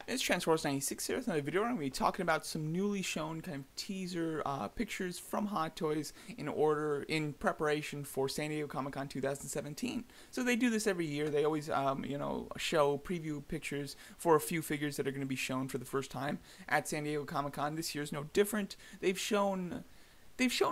It's Transforce96 here with another video. I'm going to be talking about some newly shown kind of teaser pictures from Hot Toys in preparation for San Diego Comic-Con 2017. So they do this every year. They always, show preview pictures for a few figures that are going to be shown for the first time at San Diego Comic-Con. This year's no different. They've shown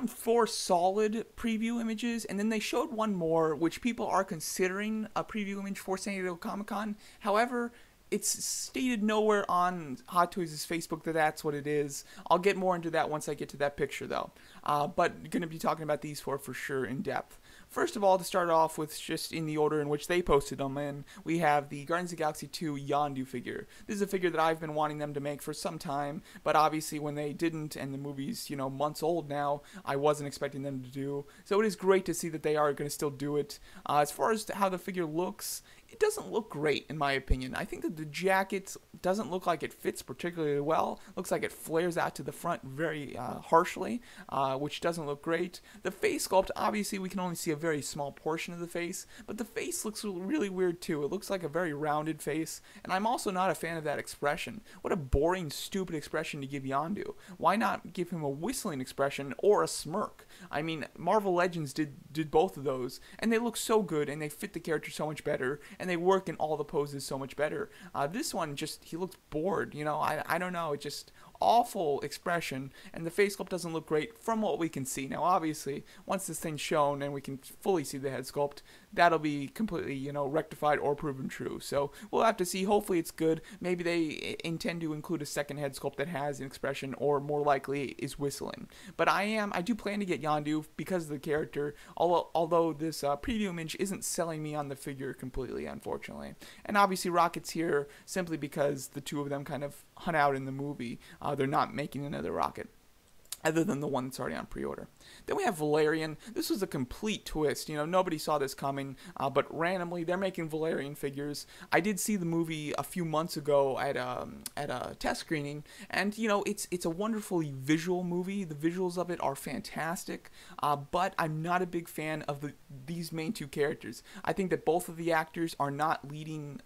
four solid preview images, and then they showed one more, which people are considering a preview image for San Diego Comic Con. However, it's stated nowhere on Hot Toys' Facebook that that's what it is. I'll get more into that once I get to that picture, though. But going to be talking about these four for sure in depth. First of all, to start off with, just in the order in which they posted them in, we have the Guardians of the Galaxy 2 Yondu figure. This is a figure that I've been wanting them to make for some time, but obviously when they didn't, and the movie's, months old now, I wasn't expecting them to do. So it is great to see that they are going to still do it. As far as how the figure looks, it doesn't look great in my opinion. I think that the jacket doesn't look like it fits particularly well. Looks like it flares out to the front very harshly, which doesn't look great. The face sculpt, obviously we can only see a very small portion of the face, but the face looks really weird too. It looks like a very rounded face, and I'm also not a fan of that expression. What a boring, stupid expression to give Yondu. Why not give him a whistling expression or a smirk? I mean, Marvel Legends did both of those, and they look so good, and they fit the character so much better, and they work in all the poses so much better. This one, he looks bored, I don't know, it just awful expression, and the face sculpt doesn't look great from what we can see. Now obviously once this thing's shown and we can fully see the head sculpt, that'll be completely rectified or proven true. So we'll have to see. Hopefully it's good. Maybe they intend to include a second head sculpt that has an expression, or more likely is whistling. But I do plan to get Yondu because of the character, although this preview image isn't selling me on the figure completely, unfortunately. And obviously Rocket's here simply because the two of them kind of hung out in the movie. They're not making another Rocket, other than the one that's already on pre-order. Then we have Valerian. This was a complete twist. Nobody saw this coming, but randomly they're making Valerian figures. I did see the movie a few months ago at a test screening, and it's a wonderfully visual movie. The visuals of it are fantastic, but I'm not a big fan of these main two characters. I think that both of the actors are not leading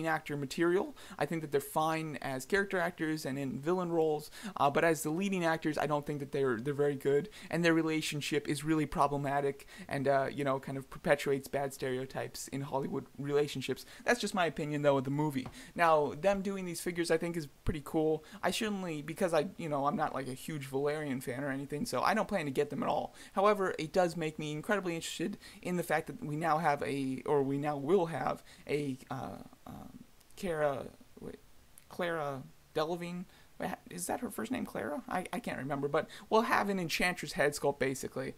actor material. I think that they're fine as character actors and in villain roles, but as the leading actors, I don't think that they're very good, and their relationship is really problematic, and kind of perpetuates bad stereotypes in Hollywood relationships. That's just my opinion though of the movie. Now them doing these figures I think is pretty cool. I shouldn't, because I'm not like a huge Valerian fan or anything, so I don't plan to get them at all. However, it does make me incredibly interested in the fact that we now will have a Clara Delevingne. Is that her first name, Clara? I can't remember, but we'll have an Enchantress head sculpt, basically.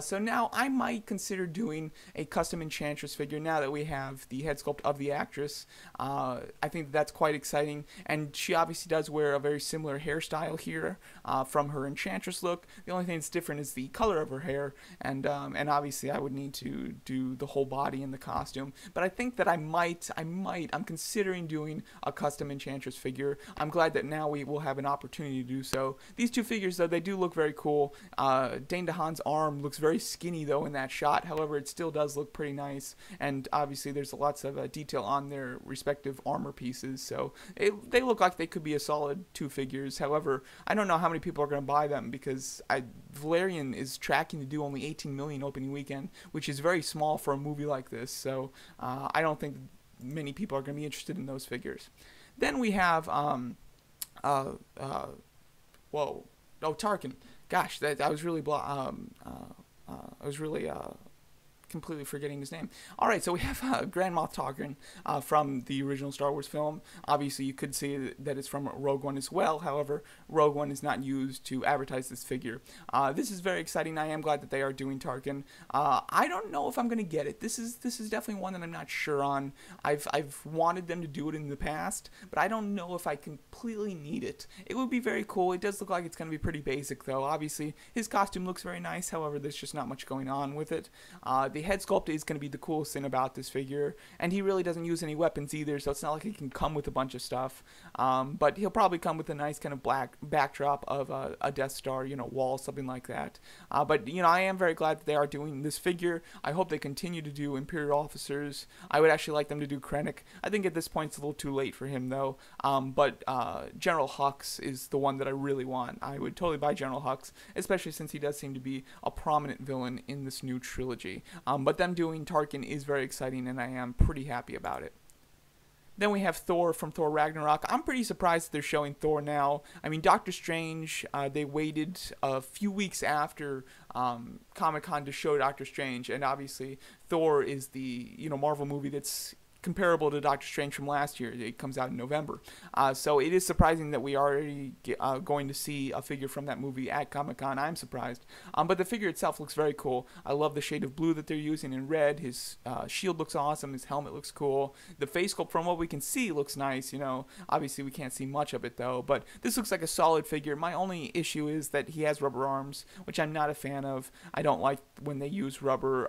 So now I might consider doing a custom Enchantress figure now that we have the head sculpt of the actress. I think that's quite exciting, and she obviously does wear a very similar hairstyle here from her Enchantress look. The only thing that's different is the color of her hair, and obviously I would need to do the whole body in the costume. But I think that I'm considering doing a custom Enchantress figure. I'm glad that now we will have an opportunity to do so. These two figures, though, they do look very cool. Dane DeHaan's arm looks very skinny, though, in that shot. However, it still does look pretty nice, and obviously there's lots of detail on their respective armor pieces, so they look like they could be a solid two figures. However, I don't know how many people are going to buy them, because Valerian is tracking to do only 18 million opening weekend, which is very small for a movie like this, so I don't think many people are going to be interested in those figures. Then we have Tarkin. Gosh, I was really completely forgetting his name. Alright, so we have Grand Moff Tarkin from the original Star Wars film. Obviously, you could see that it's from Rogue One as well. However, Rogue One is not used to advertise this figure. This is very exciting. I am glad that they are doing Tarkin. I don't know if I'm going to get it. This is definitely one that I'm not sure on. I've wanted them to do it in the past, but I don't know if I completely need it. It would be very cool. It does look like it's going to be pretty basic, though. Obviously, his costume looks very nice. However, there's just not much going on with it. the head sculpt is going to be the coolest thing about this figure, and he really doesn't use any weapons either, so it's not like he can come with a bunch of stuff. But he'll probably come with a nice kind of black backdrop of a Death Star, wall, something like that. But I am very glad that they are doing this figure. I hope they continue to do Imperial officers. I would actually like them to do Krennic. I think at this point it's a little too late for him though. But General Hux is the one that I really want. I would totally buy General Hux, especially since he does seem to be a prominent villain in this new trilogy. But them doing Tarkin is very exciting, and I am pretty happy about it. Then we have Thor from Thor Ragnarok. I'm pretty surprised that they're showing Thor now. I mean, Doctor Strange, they waited a few weeks after Comic-Con to show Doctor Strange, and obviously Thor is the Marvel movie that's comparable to Doctor Strange from last year. It comes out in November. So it is surprising that we are already going to see a figure from that movie at Comic-Con. I'm surprised. But the figure itself looks very cool. I love the shade of blue that they're using in red. His shield looks awesome. His helmet looks cool. The face sculpt, from what we can see, looks nice. Obviously we can't see much of it though. But this looks like a solid figure. My only issue is that he has rubber arms, which I'm not a fan of. I don't like when they use rubber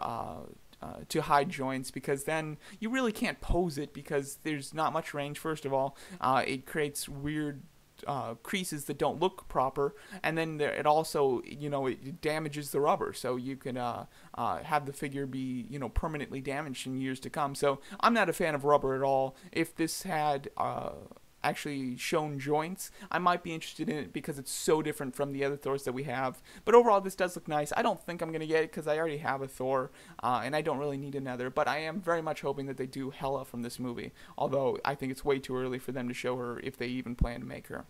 to hide joints, because then you really can't pose it, because there's not much range. First of all, it creates weird creases that don't look proper, and then it also it damages the rubber, so you can have the figure be permanently damaged in years to come. So I'm not a fan of rubber at all. If this had actually shown joints, I might be interested in it, because it's so different from the other Thors that we have. But overall, this does look nice. I don't think I'm going to get it, because I already have a Thor, and I don't really need another. But I am very much hoping that they do Hela from this movie, although I think it's way too early for them to show her, if they even plan to make her.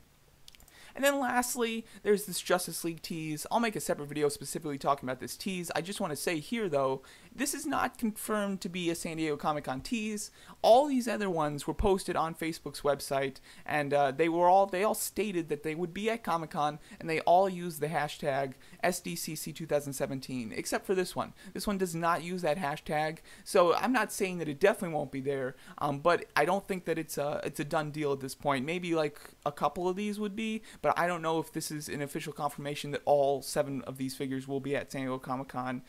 And then lastly, there's this Justice League tease. I'll make a separate video specifically talking about this tease. I just want to say here, though, this is not confirmed to be a San Diego Comic-Con tease. All these other ones were posted on Facebook's website, and they all stated that they would be at Comic-Con, and they all used the hashtag SDCC2017, except for this one. This one does not use that hashtag, so I'm not saying that it definitely won't be there, but I don't think that it's a done deal at this point. Maybe like a couple of these would be, but I don't know if this is an official confirmation that all 7 of these figures will be at San Diego Comic-Con.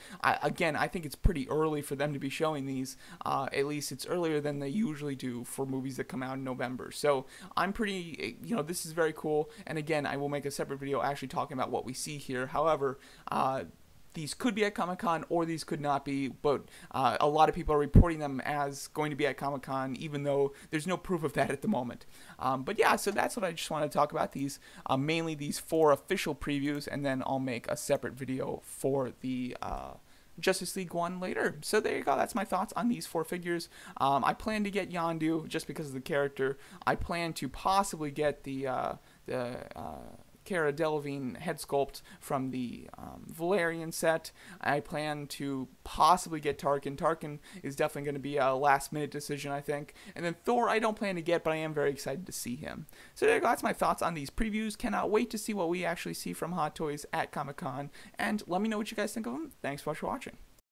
Again, I think it's pretty early for them to be showing these. At least it's earlier than they usually do for movies that come out in November. So I'm pretty, this is very cool. And again, I will make a separate video actually talking about what we see here. However, these could be at Comic-Con, or these could not be, but a lot of people are reporting them as going to be at Comic-Con, even though there's no proof of that at the moment. But yeah, so that's what I just want to talk about, these mainly these 4 official previews, and then I'll make a separate video for the Justice League one later. So there you go, that's my thoughts on these 4 figures. I plan to get Yondu just because of the character. I plan to possibly get the Cara Delevingne head sculpt from the Valerian set. I plan to possibly get Tarkin. Tarkin is definitely going to be a last-minute decision, I think. And then Thor, I don't plan to get, but I am very excited to see him. So there you go. That's my thoughts on these previews. Cannot wait to see what we actually see from Hot Toys at Comic-Con. And let me know what you guys think of them. Thanks so much for watching.